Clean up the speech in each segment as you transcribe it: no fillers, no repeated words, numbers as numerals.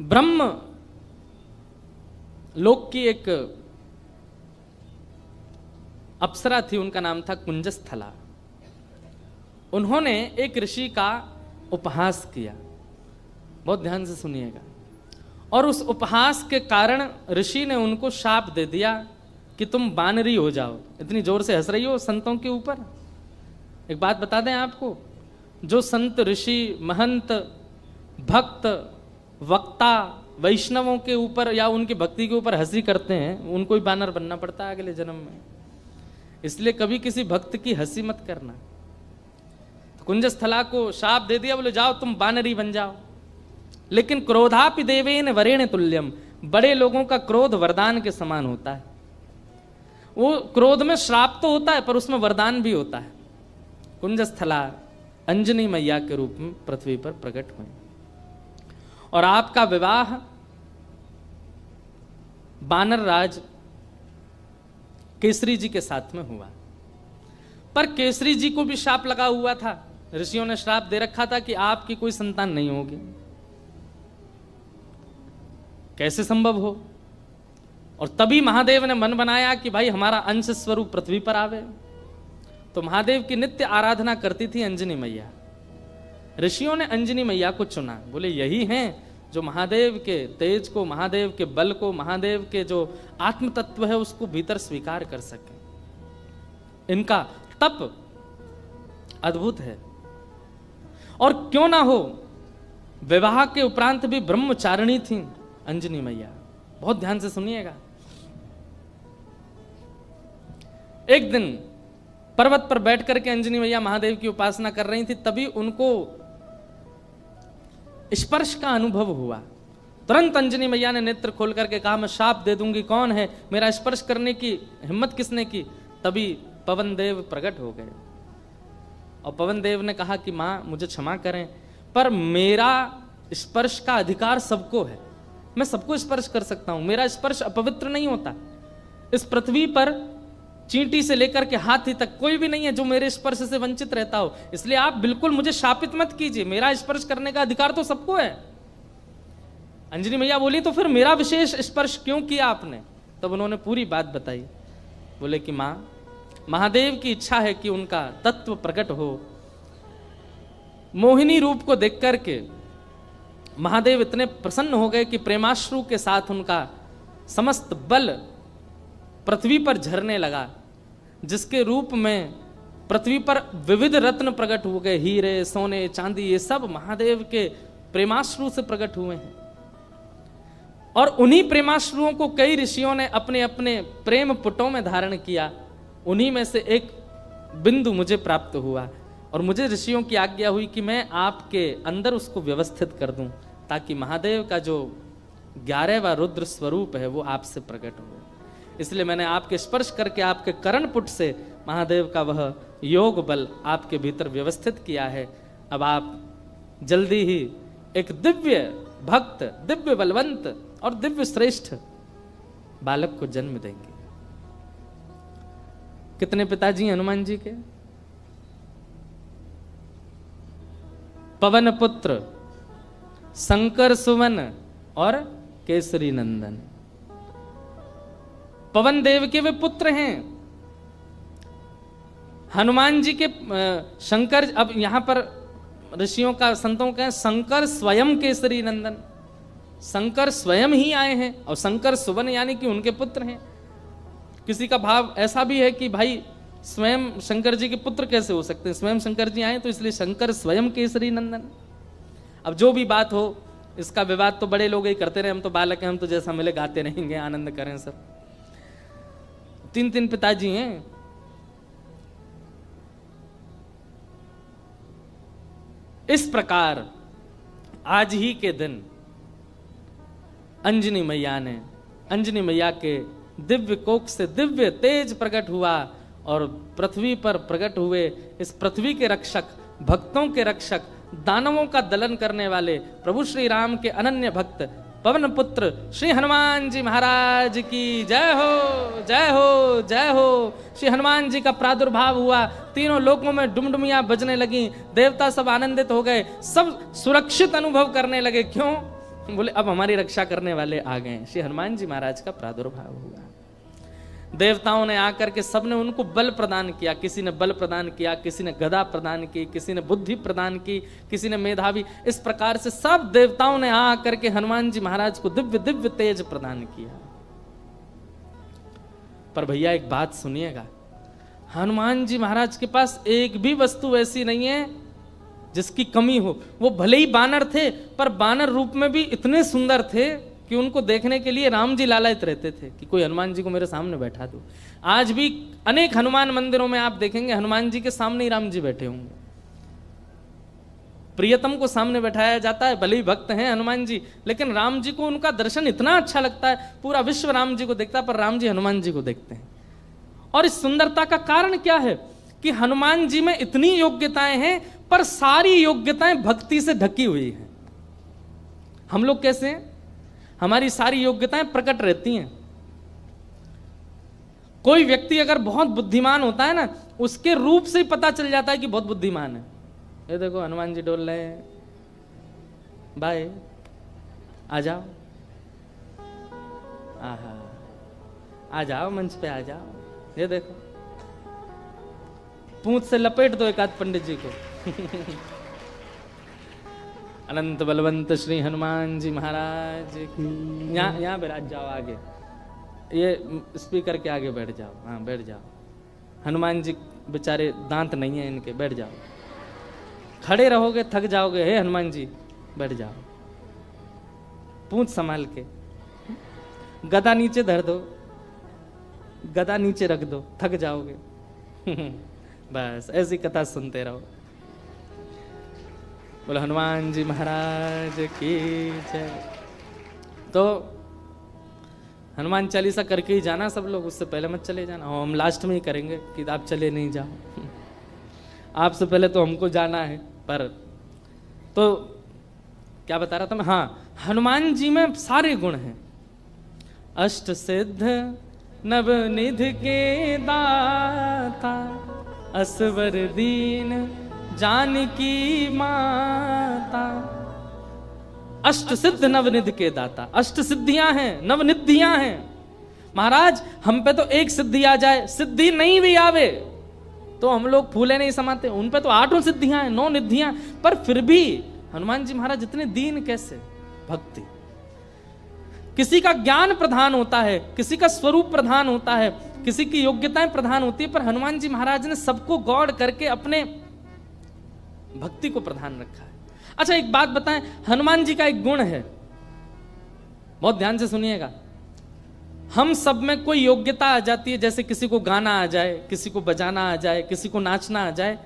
ब्रह्म लोक की एक अप्सरा थी, उनका नाम था कुंजस्थला। उन्होंने एक ऋषि का उपहास किया, बहुत ध्यान से सुनिएगा। और उस उपहास के कारण ऋषि ने उनको शाप दे दिया कि तुम बानरी हो जाओ। इतनी जोर से हंस रही हो संतों के ऊपर। एक बात बता दें आपको, जो संत ऋषि महंत भक्त वक्ता वैष्णवों के ऊपर या उनकी भक्ति के ऊपर हंसी करते हैं, उनको ही बानर बनना पड़ता है अगले जन्म में। इसलिए कभी किसी भक्त की हंसी मत करना। तो कुंजस्थला को शाप दे दिया, बोले जाओ तुम बानरी बन जाओ। लेकिन क्रोधापि देवेन वरेण तुल्यम, बड़े लोगों का क्रोध वरदान के समान होता है। वो क्रोध में श्राप तो होता है पर उसमें वरदान भी होता है। कुंजस्थला अंजनी मैया के रूप में पृथ्वी पर प्रकट हुए और आपका विवाह बानर राज केसरी जी के साथ में हुआ। पर केसरी जी को भी शाप लगा हुआ था, ऋषियों ने श्राप दे रखा था कि आपकी कोई संतान नहीं होगी। कैसे संभव हो? और तभी महादेव ने मन बनाया कि भाई हमारा अंश स्वरूप पृथ्वी पर आवे। तो महादेव की नित्य आराधना करती थी अंजनी मैया। ऋषियों ने अंजनी मैया को चुना, बोले यही हैं जो महादेव के तेज को, महादेव के बल को, महादेव के जो आत्म तत्व है उसको भीतर स्वीकार कर सके। इनका तप अद्भुत है। और क्यों ना हो, विवाह के उपरांत भी ब्रह्मचारिणी थी अंजनी मैया। बहुत ध्यान से सुनिएगा। एक दिन पर्वत पर बैठ करके अंजनी मैया महादेव की उपासना कर रही थी, तभी उनको स्पर्श का अनुभव हुआ। तुरंत अंजनी मैया ने नेत्र खोल करके कहा मैं शाप दे दूंगी, कौन है, मेरा स्पर्श करने की हिम्मत किसने की? तभी पवन देव प्रकट हो गए और पवन देव ने कहा कि मां मुझे क्षमा करें, पर मेरा स्पर्श का अधिकार सबको है, मैं सबको स्पर्श कर सकता हूं, मेरा स्पर्श अपवित्र नहीं होता। इस पृथ्वी पर चींटी से लेकर के हाथी तक कोई भी नहीं है जो मेरे स्पर्श से वंचित रहता हो, इसलिए आप बिल्कुल मुझे शापित मत कीजिए, मेरा स्पर्श करने का अधिकार तो सबको है। अंजनी मैया बोली तो फिर मेरा विशेष स्पर्श क्यों किया आपने? तब उन्होंने पूरी बात बताई। बोले कि मां, महादेव की इच्छा है कि उनका तत्व प्रकट हो। मोहिनी रूप को देख करके महादेव इतने प्रसन्न हो गए कि प्रेमाश्रु के साथ उनका समस्त बल पृथ्वी पर झरने लगा, जिसके रूप में पृथ्वी पर विविध रत्न प्रकट हो गए, हीरे सोने चांदी, ये सब महादेव के प्रेमाश्रु से प्रकट हुए हैं। और उन्हीं प्रेमाश्रुओं को कई ऋषियों ने अपने अपने प्रेम पुटों में धारण किया। उन्हीं में से एक बिंदु मुझे प्राप्त हुआ और मुझे ऋषियों की आज्ञा हुई कि मैं आपके अंदर उसको व्यवस्थित कर दूं, ताकि महादेव का जो 11वां रुद्र स्वरूप है वो आपसे प्रकट हो। इसलिए मैंने आपके स्पर्श करके आपके कर्णपुट से महादेव का वह योग बल आपके भीतर व्यवस्थित किया है। अब आप जल्दी ही एक दिव्य भक्त, दिव्य बलवंत और दिव्य श्रेष्ठ बालक को जन्म देंगे। कितने पिताजी हनुमान जी के? पवन पुत्र, शंकर सुवन और केसरी नंदन। पवन देव के वे पुत्र हैं। हनुमान जी के शंकर, अब यहां पर ऋषियों का संतों का शंकर स्वयं केसरी नंदन, शंकर स्वयं ही आए हैं और शंकर सुवन यानी कि उनके पुत्र हैं। किसी का भाव ऐसा भी है कि भाई स्वयं शंकर जी के पुत्र कैसे हो सकते हैं, स्वयं शंकर जी आए तो इसलिए शंकर स्वयं केसरी नंदन। अब जो भी बात हो, इसका विवाद तो बड़े लोग ही करते रहे, हम तो बालक हैं, हम तो जैसा मिले गाते रहेंगे, आनंद करें सब। 3 पिताजी हैं। इस प्रकार आज ही के दिन अंजनी मैया ने, अंजनी मैया के दिव्य कोख से दिव्य तेज प्रकट हुआ और पृथ्वी पर प्रकट हुए इस पृथ्वी के रक्षक, भक्तों के रक्षक, दानवों का दलन करने वाले प्रभु श्री राम के अनन्य भक्त पवन पुत्र श्री हनुमान जी महाराज की जय हो, जय हो, जय हो। श्री हनुमान जी का प्रादुर्भाव हुआ, तीनों लोकों में डुमडुमियां बजने लगी, देवता सब आनंदित हो गए, सब सुरक्षित अनुभव करने लगे। क्यों? बोले अब हमारी रक्षा करने वाले आ गए। श्री हनुमान जी महाराज का प्रादुर्भाव हुआ। देवताओं ने आकर के सबने उनको बल प्रदान किया। किसी ने बल प्रदान किया, किसी ने गदा प्रदान की, किसी ने बुद्धि प्रदान की, किसी ने मेधावी। इस प्रकार से सब देवताओं ने आकर के हनुमान जी महाराज को दिव्य दिव्य तेज प्रदान किया। पर भैया एक बात सुनिएगा, हनुमान जी महाराज के पास एक भी वस्तु ऐसी नहीं है जिसकी कमी हो। वो भले ही बानर थे, पर बानर रूप में भी इतने सुंदर थे कि उनको देखने के लिए राम जी लालायित रहते थे कि कोई हनुमान जी को मेरे सामने बैठा दो। आज भी अनेक हनुमान मंदिरों में आप देखेंगे हनुमान जी के सामने ही राम जी बैठे होंगे। प्रियतम को सामने बैठाया जाता है, भले ही भक्त हैं हनुमान जी, लेकिन राम जी को उनका दर्शन इतना अच्छा लगता है, पूरा विश्व राम जी को देखता है, पर राम जी हनुमान जी को देखते हैं। और इस सुंदरता का कारण क्या है कि हनुमान जी में इतनी योग्यताएं हैं, पर सारी योग्यताएं भक्ति से ढकी हुई हैं। हम लोग कैसे हैं? हमारी सारी योग्यताएं प्रकट रहती हैं। कोई व्यक्ति अगर बहुत बुद्धिमान होता है ना, उसके रूप से ही पता चल जाता है कि बहुत बुद्धिमान है। ये देखो हनुमान जी डोल रहे हैं, बाय आ जाओ, आहा आ जाओ, मंच पे आ जाओ। ये देखो पूंछ से लपेट दो एक आध पंडित जी को। अनंत बलवंत श्री हनुमान जी महाराज की। यहाँ बैठ जाओ आगे, ये स्पीकर के आगे बैठ जाओ। हाँ बैठ जाओ। हनुमान जी बेचारे दांत नहीं है इनके, बैठ जाओ। खड़े रहोगे थक जाओगे। हे हनुमान जी बैठ जाओ, पूंछ संभाल के। गदा नीचे धर दो, गदा नीचे रख दो, थक जाओगे। बस ऐसी कथा सुनते रहो। बोलो हनुमान जी महाराज की जय। तो हनुमान चालीसा करके ही जाना सब लोग, उससे पहले मत चले जाना। हम लास्ट में ही करेंगे कि आप चले नहीं जाओ। आपसे पहले तो हमको जाना है। पर तो क्या बता रहा था मैं? हाँ, हनुमान जी में सारे गुण हैं। अष्ट सिद्ध नवनिधि के दाता, असवर दीन जानकी माता। अष्ट सिद्ध नवनिधि के दाता, अष्ट सिद्धियां हैं, नवनिधियां हैं। महाराज हम पे तो एक सिद्धि आ जाए, सिद्धि नहीं भी आवे तो हम लोग फूले नहीं समाते। उन पे तो 8 सिद्धियां हैं, 9 निधियां, पर फिर भी हनुमान जी महाराज इतने दीन कैसे? भक्ति। किसी का ज्ञान प्रधान होता है, किसी का स्वरूप प्रधान होता है, किसी की योग्यताएं प्रधान होती है, पर हनुमान जी महाराज ने सबको गौड़ करके अपने भक्ति को प्रधान रखा है। अच्छा एक बात बताएं, हनुमान जी का एक गुण है, बहुत ध्यान से सुनिएगा। हम सब में कोई योग्यता आ जाती है, जैसे किसी को गाना आ जाए, किसी को बजाना आ जाए, किसी को नाचना आ जाए,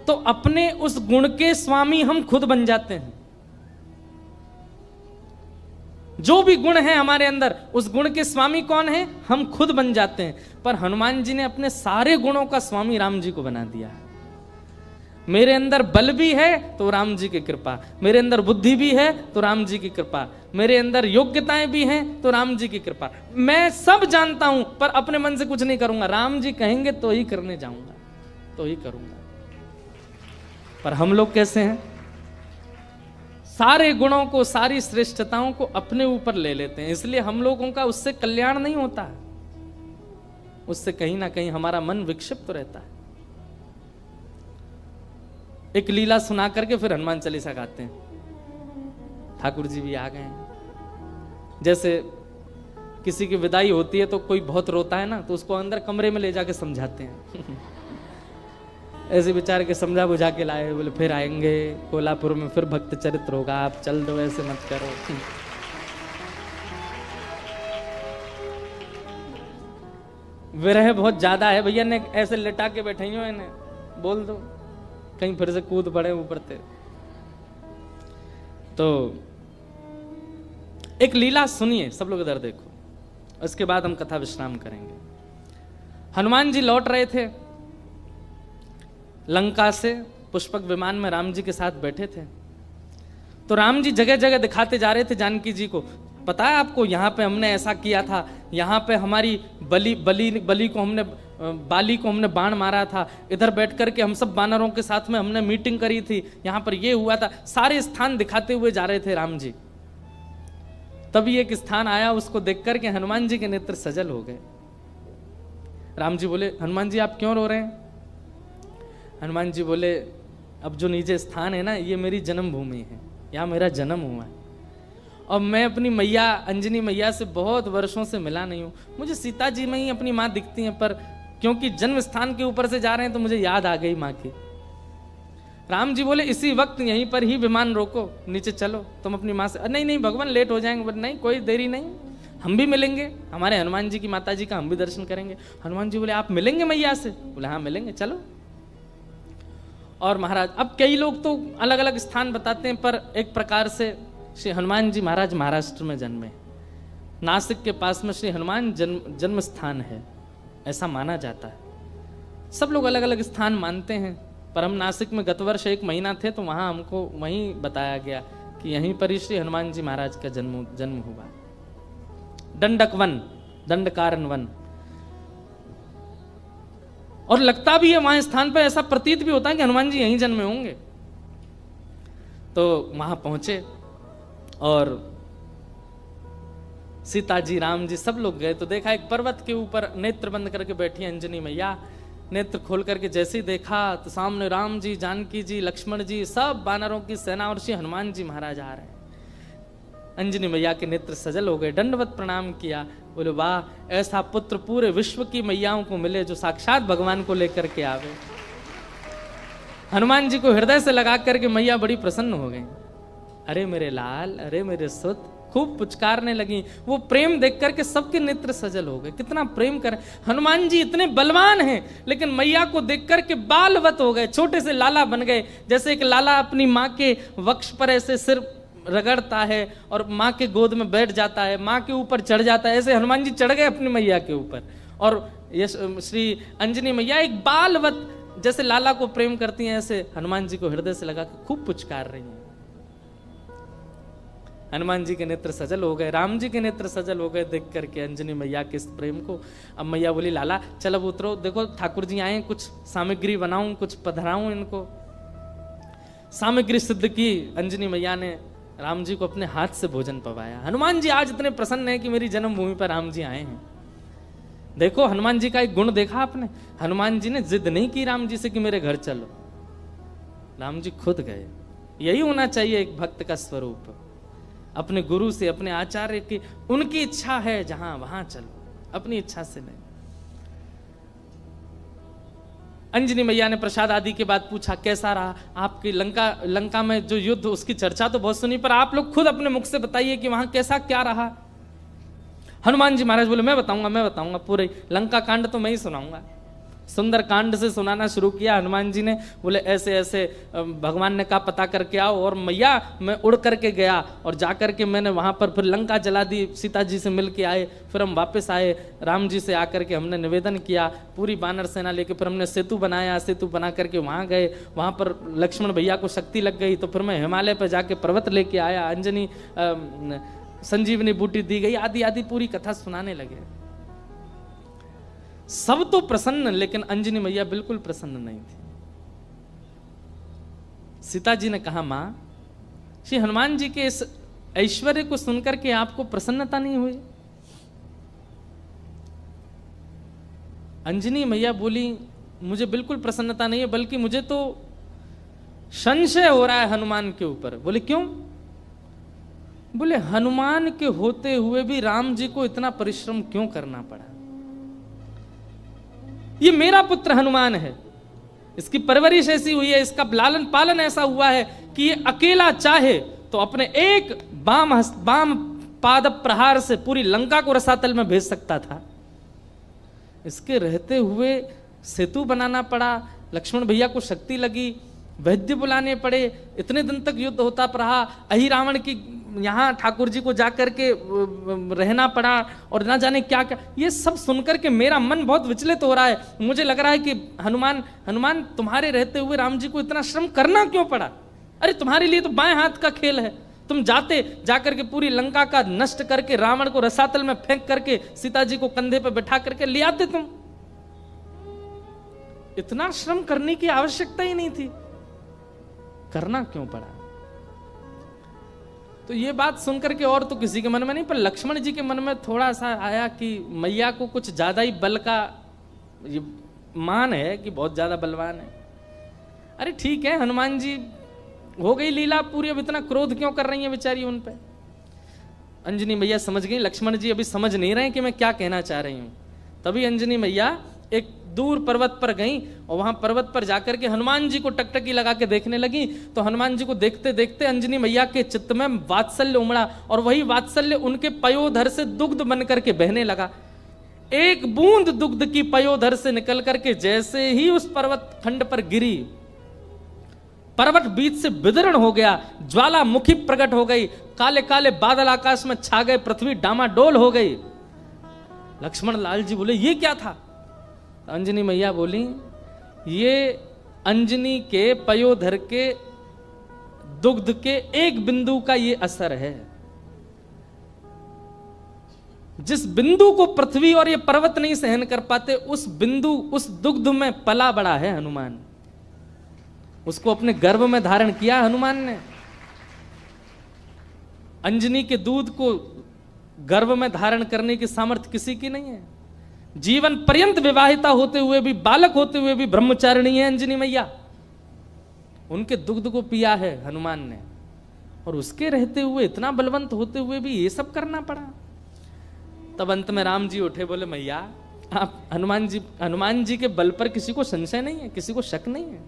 तो अपने उस गुण के स्वामी हम खुद बन जाते हैं। जो भी गुण है हमारे अंदर, उस गुण के स्वामी कौन है? हम खुद बन जाते हैं। पर हनुमान जी ने अपने सारे गुणों का स्वामी राम जी को बना दिया है। मेरे अंदर बल भी है तो राम जी की कृपा, मेरे अंदर बुद्धि भी है तो राम जी की कृपा, मेरे अंदर योग्यताएं भी हैं तो राम जी की कृपा। मैं सब जानता हूं पर अपने मन से कुछ नहीं करूंगा, राम जी कहेंगे तो ही करने जाऊंगा, तो ही करूंगा। पर हम लोग कैसे हैं? सारे गुणों को, सारी श्रेष्ठताओं को अपने ऊपर ले लेते हैं, इसलिए हम लोगों का उससे कल्याण नहीं होता है, उससे कहीं ना कहीं हमारा मन विक्षिप्त रहता है। एक लीला सुना करके फिर हनुमान चालीसा गाते हैं। ठाकुर जी भी आ गए हैं। जैसे किसी की विदाई होती है तो कोई बहुत रोता है ना, तो उसको अंदर कमरे में ले जाके समझाते हैं। ऐसे बेचारे के समझा बुझा के लाए, बोले फिर आएंगे कोल्हापुर में, फिर भक्त चरित्र होगा, आप चल दो, ऐसे मत करो। विरह बहुत ज्यादा है भैया ने, ऐसे लिटा के बैठे हो इन्हें, बोल दो कहीं फिर से कूद पड़े ऊपर से। तो एक लीला सुनिए, सब लोग इधर देखो, उसके बाद हम कथा विश्राम करेंगे। हनुमान जी लौट रहे थे लंका से, पुष्पक विमान में राम जी के साथ बैठे थे। तो राम जी जगह जगह दिखाते जा रहे थे जानकी जी को, पता है आपको यहाँ पे हमने ऐसा किया था, यहाँ पे हमारी बलि को हमने, बाली को हमने बाण मारा था, इधर बैठ करके हम सब बानरों के साथ में हमने मीटिंग करी थी, यहाँ पर ये हुआ था। सारे स्थान दिखाते हुए जा रहे थे राम जी। तभी एक स्थान आया, उसको देख करके हनुमान जी के नेत्र सजल हो गए। राम जी बोले, हनुमान जी आप क्यों रो रहे हैं? हनुमान जी बोले, अब जो नीचे स्थान है ना, ये मेरी जन्मभूमि है, यहाँ मेरा जन्म हुआ है, और मैं अपनी मैया अंजनी मैया से बहुत वर्षों से मिला नहीं हूँ। मुझे सीता जी में ही अपनी माँ दिखती हैं, पर क्योंकि जन्म स्थान के ऊपर से जा रहे हैं तो मुझे याद आ गई माँ की। राम जी बोले, इसी वक्त यहीं पर ही विमान रोको, नीचे चलो, तुम अपनी माँ से। नहीं नहीं भगवान, लेट हो जाएंगे। बोले, नहीं कोई देरी नहीं, हम भी मिलेंगे, हमारे हनुमान जी की माता जी का हम भी दर्शन करेंगे। हनुमान जी बोले, आप मिलेंगे मैया से? बोले, हाँ मिलेंगे, चलो। और महाराज, अब कई लोग तो अलग अलग स्थान बताते हैं, पर एक प्रकार से श्री हनुमान जी महाराज महाराष्ट्र में जन्मे, नासिक के पास में श्री हनुमान जन्म स्थान है, ऐसा माना जाता है। सब लोग अलग अलग स्थान मानते हैं, पर हम नासिक में गत वर्ष 1 महीना थे, तो वहां हमको वहीं बताया गया कि यहीं पर ही श्री हनुमान जी महाराज का जन्म हुआ। दंडक वन, दंडकारण्य वन, और लगता भी है वहां स्थान पर, ऐसा प्रतीत भी होता है कि हनुमान जी यहीं जन्मे होंगे। तो वहां पहुंचे और सीता जी, राम जी सब लोग गए, तो देखा एक पर्वत के ऊपर नेत्र बंद करके बैठी अंजनी मैया। नेत्र खोल करके जैसे ही देखा तो सामने राम जी, जानकी जी, लक्ष्मण जी, सब वानरों की सेना और श्री हनुमान जी महाराज आ रहे हैं। अंजनी मैया के नेत्र सजल हो गए, दंडवत प्रणाम किया। बोले, वाह, ऐसा पुत्र पूरे विश्व की मैयाओं को मिले जो साक्षात भगवान को लेकर के आवे। हनुमान जी को हृदय से लगा करके मैया बड़ी प्रसन्न हो गई। अरे मेरे लाल, अरे मेरे सुत, खूब पुचकारने लगी। वो प्रेम देख करके सबके नेत्र सजल हो गए। कितना प्रेम कर, हनुमान जी इतने बलवान हैं, लेकिन मैया को देख करके बालवत हो गए, छोटे से लाला बन गए। जैसे एक लाला अपनी माँ के वक्ष पर ऐसे सिर रगड़ता है और माँ के गोद में बैठ जाता है, माँ के ऊपर चढ़ जाता है, ऐसे हनुमान जी चढ़ गए अपनी मैया के ऊपर। और ये श्री अंजनी मैया एक बालवत जैसे लाला को प्रेम करती हैं, ऐसे हनुमान जी को हृदय से लगा के खूब पुचकार रही हैं। हनुमान जी के नेत्र सजल हो गए, राम जी के नेत्र सजल हो गए देख करके अंजनी मैया के इस प्रेम को। अब मैया बोली, लाला चल अब उतरो, देखो ठाकुर जी आए, कुछ सामग्री बनाऊं, कुछ पधराऊं इनको। सामग्री सिद्ध की अंजनी मैया ने, राम जी को अपने हाथ से भोजन पवाया। हनुमान जी आज इतने प्रसन्न हैं कि मेरी जन्मभूमि पर राम जी आए हैं। देखो हनुमान जी का एक गुण देखा आपने, हनुमान जी ने जिद नहीं की राम जी से कि मेरे घर चलो, राम जी खुद गए। यही होना चाहिए एक भक्त का स्वरूप, अपने गुरु से, अपने आचार्य की, उनकी इच्छा है जहां वहां चलो, अपनी इच्छा से नहीं। अंजनी मैया ने प्रसाद आदि के बाद पूछा, कैसा रहा आपकी लंका में जो युद्ध, उसकी चर्चा तो बहुत सुनी, पर आप लोग खुद अपने मुख से बताइए कि वहां कैसा क्या रहा। हनुमान जी महाराज बोले, मैं बताऊंगा, पूरे लंका कांड तो मैं ही सुनाऊंगा। सुंदर कांड से सुनाना शुरू किया हनुमान जी ने। बोले, ऐसे ऐसे भगवान ने कहा पता करके आओ, और मैया मैं उड़ करके गया और जा करके मैंने वहां पर फिर लंका जला दी, सीता जी से मिल के आए, फिर हम वापस आए, राम जी से आकर के हमने निवेदन किया, पूरी बानर सेना लेके फिर हमने सेतु बनाया, सेतु बना करके वहां गए, वहां पर लक्ष्मण भैया को शक्ति लग गई, तो फिर मैं हिमालय पर जाके पर्वत लेके आया, अंजनी संजीवनी बूटी दी गई, आदि आदि पूरी कथा सुनाने लगे। सब तो प्रसन्न, लेकिन अंजनी मैया बिल्कुल प्रसन्न नहीं थी। सीता जी ने कहा, मां, श्री हनुमान जी के इस ऐश्वर्य को सुनकर के आपको प्रसन्नता नहीं हुई? अंजनी मैया बोली, मुझे बिल्कुल प्रसन्नता नहीं है, बल्कि मुझे तो संशय हो रहा है हनुमान के ऊपर। बोले, क्यों? बोले, हनुमान के होते हुए भी राम जी को इतना परिश्रम क्यों करना पड़ा? ये मेरा पुत्र हनुमान है, इसकी परवरिश ऐसी हुई है, इसका लालन पालन ऐसा हुआ है कि ये अकेला चाहे तो अपने एक बाम पाद प्रहार से पूरी लंका को रसातल में भेज सकता था। इसके रहते हुए सेतु बनाना पड़ा, लक्ष्मण भैया को शक्ति लगी, वैद्य बुलाने पड़े, इतने दिन तक युद्ध होता रहा, अहि रावण की यहाँ ठाकुर जी को जाकर के रहना पड़ा, और ना जाने क्या क्या। ये सब सुनकर के मेरा मन बहुत विचलित हो रहा है। मुझे लग रहा है कि हनुमान तुम्हारे रहते हुए राम जी को इतना श्रम करना क्यों पड़ा? अरे तुम्हारे लिए तो बाएं हाथ का खेल है, तुम जाकर के पूरी लंका का नष्ट करके रावण को रसातल में फेंक करके सीता जी को कंधे पे बैठा करके ले आते तुम। इतना श्रम करने की आवश्यकता ही नहीं थी, करना क्यों पड़ा? तो ये बात सुनकर के और तो किसी के मन में नहीं, पर लक्ष्मण जी के मन में थोड़ा सा आया कि मैया को कुछ ज्यादा ही बल का ये मान है कि बहुत ज्यादा बलवान है। अरे ठीक है, हनुमान जी हो गई लीला पूरी, अब इतना क्रोध क्यों कर रही है बेचारी उन पे। अंजनी मैया समझ गई लक्ष्मण जी अभी समझ नहीं रहे कि मैं क्या कहना चाह रही हूं। तभी अंजनी मैया एक दूर पर्वत पर गई और वहां पर्वत पर जाकर के हनुमान जी को टकटकी लगा के देखने लगी। तो हनुमान जी को देखते देखते अंजनी मैया के चित्त में वात्सल्य उमड़ा और वही वात्सल्य उनके पयोधर से दुग्ध बन करके बहने लगा। एक बूंद दुग्ध की पयोधर से निकल करके जैसे ही उस पर्वत खंड पर गिरी, पर्वत बीच से विदीर्ण हो गया, ज्वालामुखी प्रकट हो गई, काले काले बादल आकाश में छा गए, पृथ्वी डामाडोल हो गई। लक्ष्मण लाल जी बोले ये क्या था? अंजनी मैया बोली ये अंजनी के पयोधर के दुग्ध के एक बिंदु का ये असर है। जिस बिंदु को पृथ्वी और ये पर्वत नहीं सहन कर पाते, उस बिंदु उस दुग्ध में पला बड़ा है हनुमान। उसको अपने गर्भ में धारण किया हनुमान ने। अंजनी के दूध को गर्भ में धारण करने की सामर्थ्य किसी की नहीं है। जीवन पर्यंत विवाहिता होते हुए भी, बालक होते हुए भी ब्रह्मचारिणी है अंजनी मैया। उनके दुग्ध को पिया है हनुमान ने, और उसके रहते हुए, इतना बलवंत होते हुए भी ये सब करना पड़ा। तब अंत में राम जी उठे, बोले मैया आप हनुमान जी के बल पर किसी को संशय नहीं है, किसी को शक नहीं है,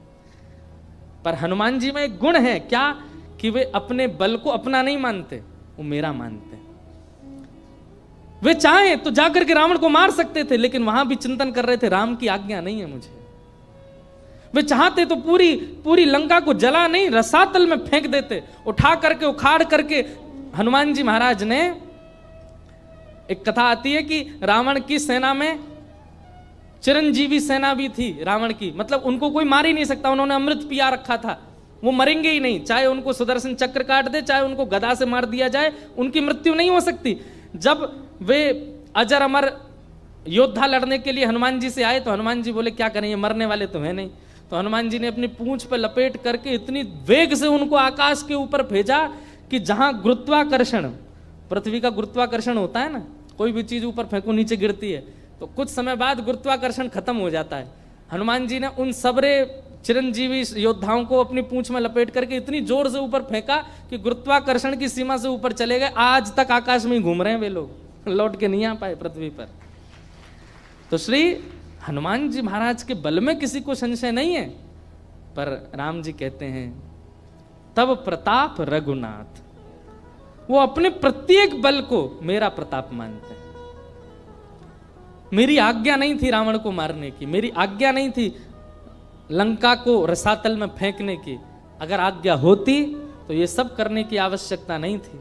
पर हनुमान जी में एक गुण है क्या कि वे अपने बल को अपना नहीं मानते, वो मेरा मानते। वे चाहे तो जाकर के रावण को मार सकते थे, लेकिन वहां भी चिंतन कर रहे थे राम की आज्ञा नहीं है मुझे। वे चाहते तो पूरी लंका को जला नहीं, रसातल में फेंक देते, उठा करके उखाड़ करके। हनुमान जी महाराज ने, एक कथा आती है कि रावण की सेना में चिरंजीवी सेना भी थी रावण की, मतलब उनको कोई मार ही नहीं सकता, उन्होंने अमृत पिया रखा था, वो मरेंगे ही नहीं, चाहे उनको सुदर्शन चक्र काट दे, चाहे उनको गदा से मार दिया जाए, उनकी मृत्यु नहीं हो सकती। जब वे अजर अमर योद्धा लड़ने के लिए हनुमान जी से आए तो हनुमान जी बोले क्या करें, मरने वाले तो है नहीं। तो हनुमान जी ने अपनी पूंछ पर लपेट करके इतनी वेग से उनको आकाश के ऊपर भेजा कि जहां गुरुत्वाकर्षण, पृथ्वी का गुरुत्वाकर्षण होता है ना, कोई भी चीज ऊपर फेंको नीचे गिरती है, तो कुछ समय बाद गुरुत्वाकर्षण खत्म हो जाता है। हनुमान जी ने उन सबरे चिरंजीवी योद्धाओं को अपनी पूंछ में लपेट करके इतनी जोर से ऊपर फेंका कि गुरुत्वाकर्षण की सीमा से ऊपर चले गए। आज तक आकाश में ही घूम रहे हैं वे लोग, लौट के नहीं आ पाए पृथ्वी पर। तो श्री हनुमान जी महाराज के बल में किसी को संशय नहीं है, पर राम जी कहते हैं तब प्रताप रघुनाथ, वो अपने प्रत्येक बल को मेरा प्रताप मानते हैं। मेरी आज्ञा नहीं थी रावण को मारने की, मेरी आज्ञा नहीं थी लंका को रसातल में फेंकने की। अगर आज्ञा होती तो ये सब करने की आवश्यकता नहीं थी।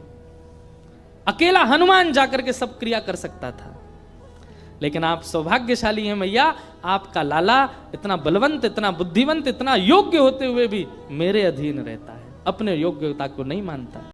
अकेला हनुमान जाकर के सब क्रिया कर सकता था। लेकिन आप सौभाग्यशाली हैं मैया, आपका लाला इतना बलवंत, इतना बुद्धिवंत, इतना योग्य होते हुए भी मेरे अधीन रहता है, अपने योग्यता को नहीं मानता।